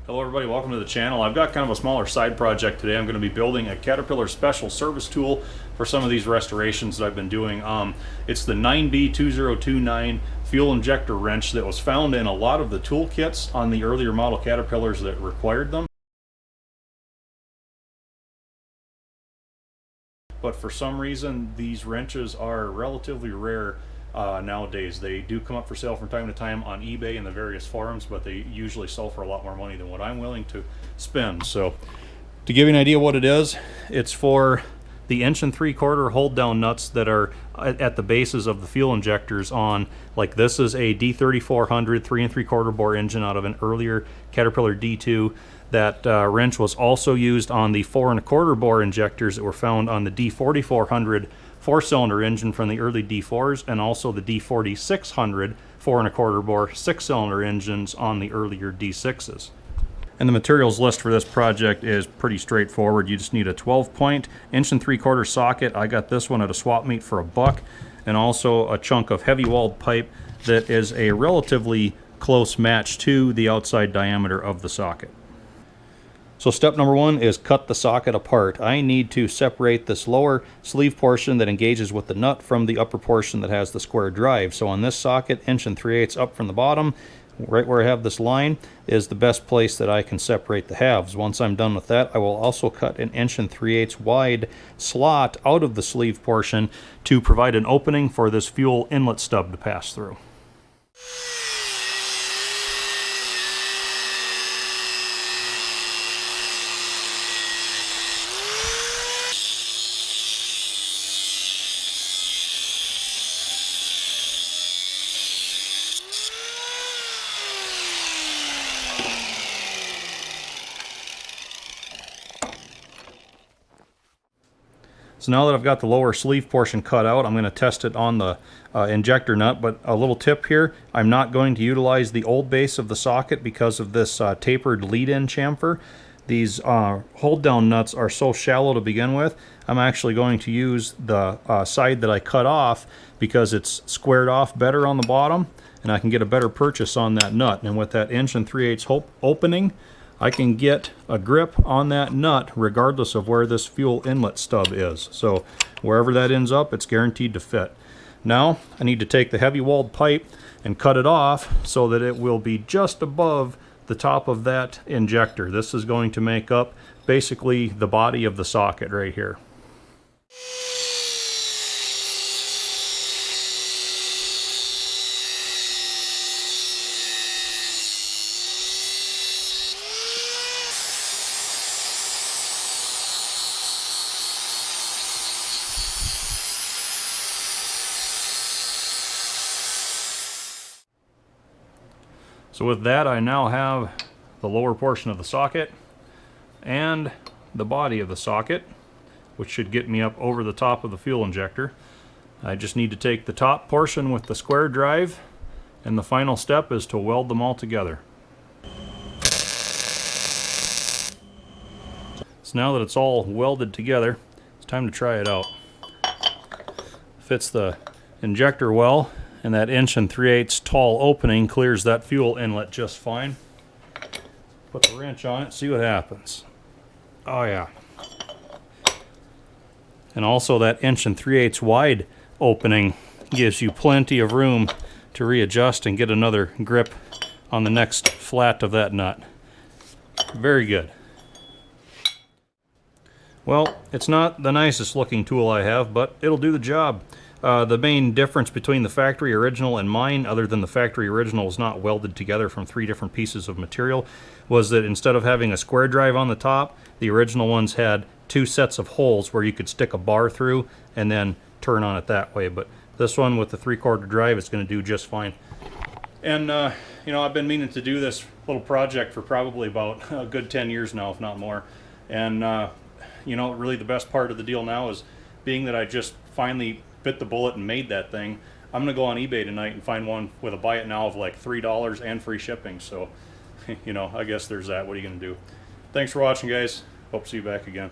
Hello everybody, welcome to the channel. I've got kind of a smaller side project today. I'm going to be building a Caterpillar special service tool for some of these restorations that I've been doing. It's the 9B2029 fuel injector wrench that was found in a lot of the tool kits on the earlier model Caterpillars that required them. But for some reason, these wrenches are relatively rare nowadays. They do come up for sale from time to time on eBay and the various forums, but they usually sell for a lot more money than what I'm willing to spend. So to give you an idea what it is, it's for the 1 3/4 hold down nuts that are at the bases of the fuel injectors on, like this is a D3400 3 3/4 bore engine out of an earlier Caterpillar D2. That wrench was also used on the 4 1/4 bore injectors that were found on the D4400 4-cylinder engine from the early D4s, and also the D4600 4 1/4 bore 6-cylinder engines on the earlier D6s. And the materials list for this project is pretty straightforward. You just need a 12-point 1 3/4 socket. I got this one at a swap meet for $1, and also a chunk of heavy walled pipe that is a relatively close match to the outside diameter of the socket. So step number one is cut the socket apart. I need to separate this lower sleeve portion that engages with the nut from the upper portion that has the square drive. So on this socket, 1 3/8 up from the bottom, right where I have this line, is the best place that I can separate the halves. Once I'm done with that, I will also cut an 1 3/8 wide slot out of the sleeve portion to provide an opening for this fuel inlet stub to pass through. So now that I've got the lower sleeve portion cut out, I'm going to test it on the injector nut. But a little tip here, I'm not going to utilize the old base of the socket because of this tapered lead-in chamfer. These hold-down nuts are so shallow to begin with. I'm actually going to use the side that I cut off because it's squared off better on the bottom, and I can get a better purchase on that nut. And with that 1 3/8 opening, I can get a grip on that nut regardless of where this fuel inlet stub is. So wherever that ends up, it's guaranteed to fit. Now I need to take the heavy walled pipe and cut it off so that it will be just above the top of that injector. This is going to make up basically the body of the socket right here. So with that, I now have the lower portion of the socket and the body of the socket, which should get me up over the top of the fuel injector. I just need to take the top portion with the square drive, and the final step is to weld them all together. So now that it's all welded together, it's time to try it out. Fits the injector well, and that 1 3/8 tall opening clears that fuel inlet just fine. Put the wrench on it, see what happens. Oh yeah. And also that 1 3/8 wide opening gives you plenty of room to readjust and get another grip on the next flat of that nut. Very good. Well, it's not the nicest looking tool I have, but it'll do the job. The main difference between the factory original and mine, other than the factory original was not welded together from 3 different pieces of material, was that instead of having a square drive on the top, the original ones had 2 sets of holes where you could stick a bar through and then turn on it that way. But this one with the 3/4 drive is going to do just fine. And you know, I've been meaning to do this little project for probably about a good 10 years now, if not more. And you know, really the best part of the deal now is being that I just finally bit the bullet and made that thing. I'm gonna go on eBay tonight and find one with a buy it now of like $3 and free shipping. So, you know, I guess there's that. What are you gonna do? Thanks for watching, guys. Hope to see you back again.